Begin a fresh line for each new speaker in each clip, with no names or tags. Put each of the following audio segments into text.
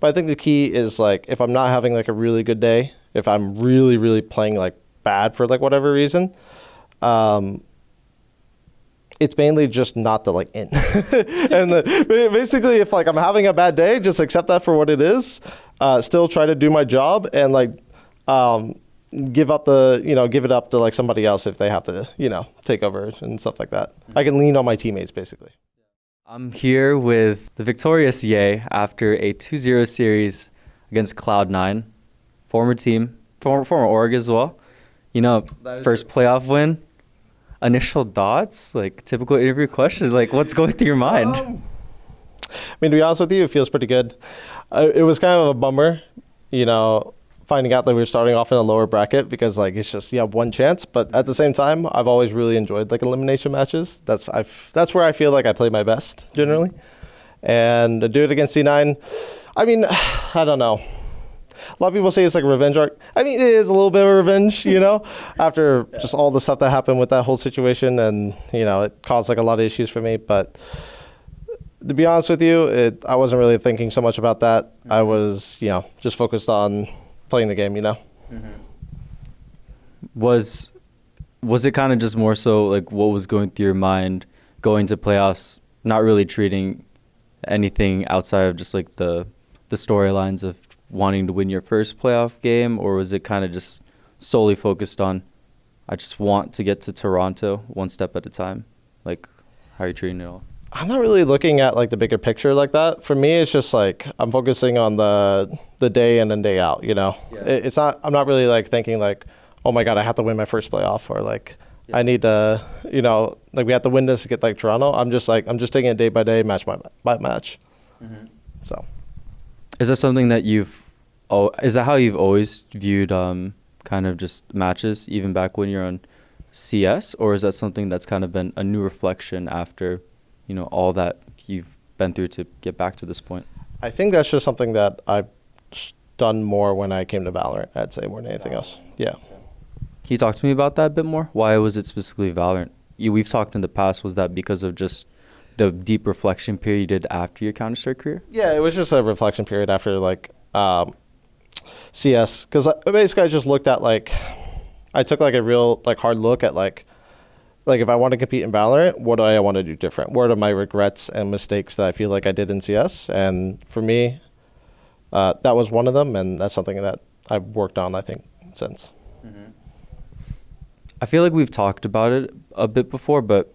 But I think the key is like if I'm not having like a really good day, if I'm really, really playing like bad for like whatever reason, it's mainly just not the like in. And basically if like I'm having a bad day, just accept that for what it is. Still try to do my job and like give it up to like somebody else if they have to, take over and stuff like that. I can lean on my teammates basically.
I'm here with the victorious Ye after a 2-0 series against Cloud9, former team, former org as well. First playoff win. Initial thoughts, like typical interview question, like what's going through your mind?
To be honest with you, it feels pretty good. It was kind of a bummer, finding out that we were starting off in a lower bracket because like it's just you have one chance. But at the same time, I've always really enjoyed like elimination matches. That's where I feel like I play my best generally. And to do it against C9, I don't know. A lot of people say it's like a revenge arc. It is a little bit of revenge, after just all the stuff that happened with that whole situation, and it caused like a lot of issues for me. But to be honest with you, I wasn't really thinking so much about that. I was, just focused on playing the game,
Was it kind of just more so like what was going through your mind going to playoffs, not really treating anything outside of just like the storylines of wanting to win your first playoff game, or was it kind of just solely focused on, I just want to get to Toronto one step at a time? Like, how are you treating it all?
I'm not really looking at like the bigger picture like that. For me, it's just like I'm focusing on the day in and day out, Yeah. I'm not really like thinking like, oh my God, I have to win my first playoff, or like I need to, like we have to win this to get like Toronto. I'm just taking it day by day, match by match.
Mm-hmm.
So.
Is that something that is that how you've always viewed kind of just matches, even back when you're on CS? Or is that something that's kind of been a new reflection after, all that you've been through to get back to this point?
I think that's just something that I've done more when I came to VALORANT, I'd say, more than anything else. Yeah.
Can you talk to me about that a bit more? Why was it specifically VALORANT? We've talked in the past, was that because of just the deep reflection period you did after your Counter-Strike career?
Yeah, it was just a reflection period after like CS, because basically I just looked at like, I took like a real like hard look at like if I want to compete in VALORANT, what do I want to do different? What are my regrets and mistakes that I feel like I did in CS? And for me, that was one of them, and that's something that I've worked on, I think, since.
Mm-hmm. I feel like we've talked about it a bit before, but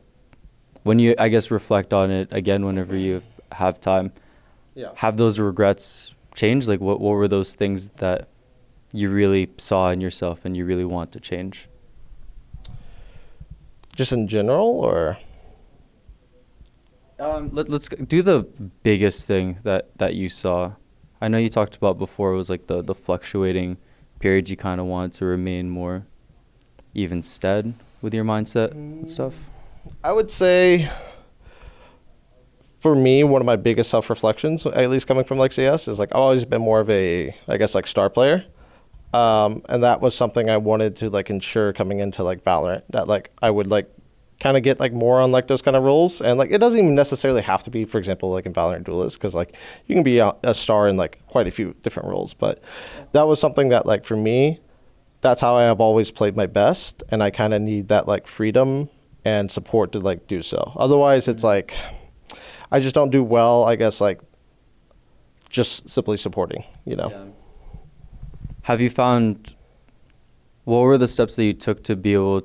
when you, I guess, reflect on it again whenever you have time, have those regrets changed? Like what were those things that you really saw in yourself and you really want to change?
Just in general, or?
Let's do the biggest thing that you saw. I know you talked about before it was like the fluctuating periods you kind of wanted to remain more even stead with your mindset and stuff.
I would say for me, one of my biggest self-reflections, at least coming from like CS, is like I've always been more of a, I guess, like star player. And that was something I wanted to like ensure coming into like VALORANT, that like I would like kind of get like more on like those kind of roles. And like it doesn't even necessarily have to be, for example, like in VALORANT Duelist, because like you can be a star in like quite a few different roles. But that was something that like for me, that's how I have always played my best, and I kind of need that like freedom and support to like do so. Otherwise, it's like I just don't do well, I guess, like just simply supporting,
Yeah. Have you found, what were the steps that you took to be able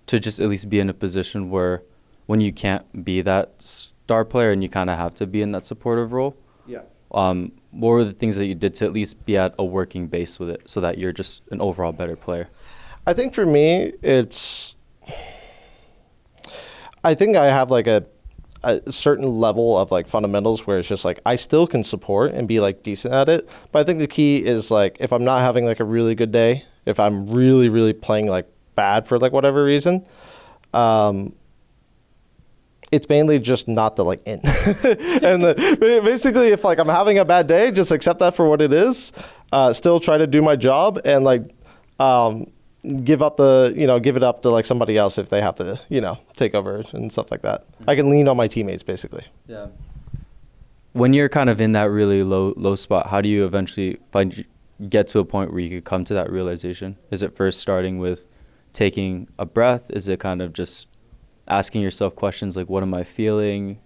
to just at least be in a position where when you can't be that star player and you kind of have to be in that supportive role?
Yeah.
What were the things that you did to at least be at a working base with it so that you're just an overall better player?
I think for me, I think I have like a certain level of like fundamentals where it's just like I still can support and be like decent at it. But I think the key is like if I'm not having like a really good day, if I'm really, really playing like bad for like whatever reason, it's mainly just not the like in. And basically if like I'm having a bad day, just accept that for what it is. Still try to do my job and like give it up to like somebody else if they have to, take over and stuff like that. I can lean on my teammates basically.
Yeah. when you're kind of in that really low spot, how do you eventually get to a point where you could come to that realization? Is it first starting with taking a breath? Is it kind of just asking yourself questions like, what am I feeling?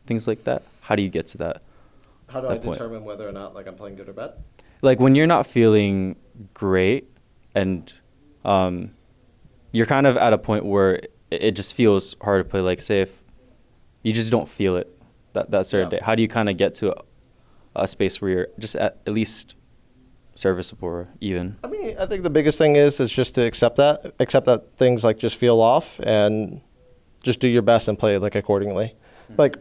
Things like that. How do you get to that?
How do I
point?
determine whether or not like I'm playing good or bad?
Like when you're not feeling great and you're kind of at a point where it just feels hard to play. Like say if you just don't feel it that certain day, how do you kind of get to a space where you're just at least serviceable or even?
I mean, I think the biggest thing is just to accept that things like just feel off and just do your best and play like accordingly. Mm-hmm. Like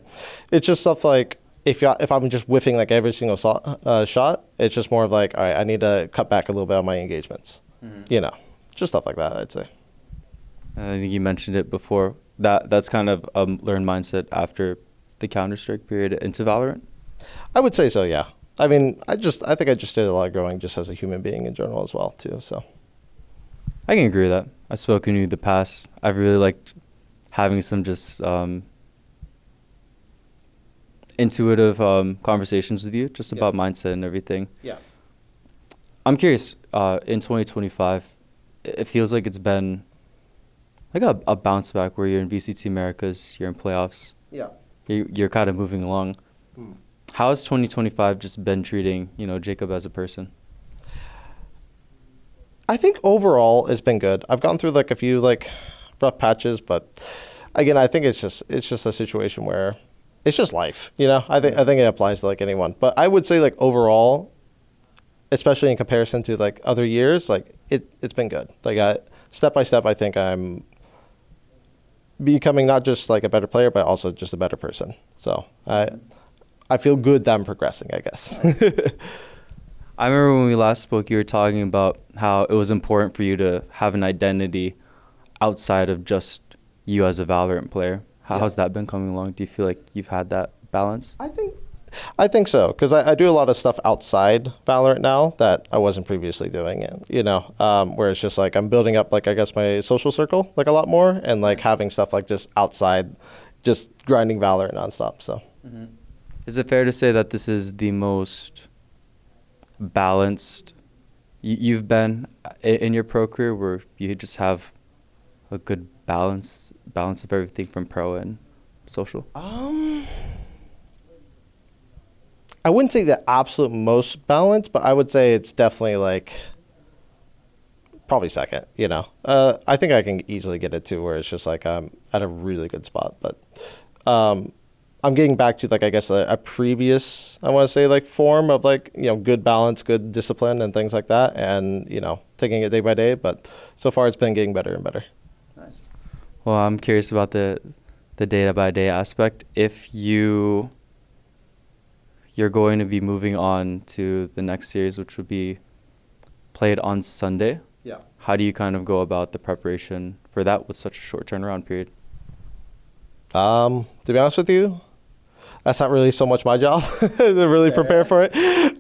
it's just stuff like if I'm just whiffing like every single shot, it's just more of like, all right, I need to cut back a little bit on my engagements. Mm-hmm. You know, just stuff like that, I'd say.
I think you mentioned it before. That's kind of a learned mindset after the Counter-Strike period into Valorant?
I would say so, yeah. I mean, I think I just did a lot of growing just as a human being in general as well, too, so.
I can agree with that. I've spoken to you in the past. I've really liked having some just intuitive conversations with you just about mindset and everything.
Yeah.
I'm curious, in 2025, it feels like it's been like a bounce back where you're in VCT Americas, you're in playoffs.
Yeah.
You're kind of moving along. How has 2025 just been treating, Jacob as a person?
I think overall it's been good. I've gone through like a few like rough patches, but again, I think it's just a situation where it's just life, I think it applies to like anyone. But I would say like overall, especially in comparison to like other years, like it's been good. Like step by step, I think I'm becoming not just like a better player, but also just a better person. So I feel good that I'm progressing, I guess.
I remember when we last spoke, you were talking about how it was important for you to have an identity outside of just you as a Valorant player. How's that been coming along? Do you feel like you've had that balance?
I think so, because I do a lot of stuff outside Valorant now that I wasn't previously doing, where it's just like I'm building up like I guess my social circle like a lot more and like having stuff like just outside, just grinding Valorant nonstop. So,
Is it fair to say that this is the most balanced you've been in your pro career, where you just have a good balance of everything from pro and social?
I wouldn't say the absolute most balanced, but I would say it's definitely like probably second, I think I can easily get it to where it's just like I'm at a really good spot, but I'm getting back to like I guess a previous, I want to say like form of like, good balance, good discipline and things like that, and taking it day by day, but so far it's been getting better and better.
Nice. Well, I'm curious about the day by day aspect. If you're going to be moving on to the next series, which would be played on Sunday.
Yeah.
How do you kind of go about the preparation for that with such a short turnaround period?
To be honest with you, that's not really so much my job to really prepare for it.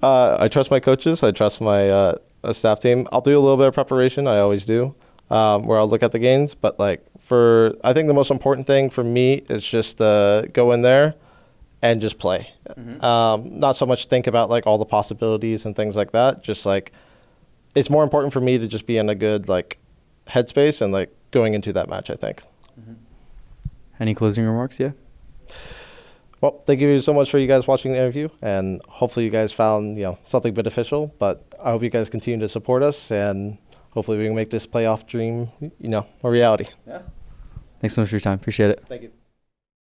I trust my coaches. I trust my staff team. I'll do a little bit of preparation. I always do, where I'll look at the games. But like I think the most important thing for me is just go in there and just play. Not so much think about like all the possibilities and things like that. Just like it's more important for me to just be in a good like headspace and like going into that match, I think.
Any closing remarks? Yeah.
Well, thank you so much for you guys watching the interview, and hopefully you guys found something beneficial. But I hope you guys continue to support us, and hopefully we can make this playoff dream a reality.
Yeah. Thanks so much for your time. Appreciate it.
Thank you.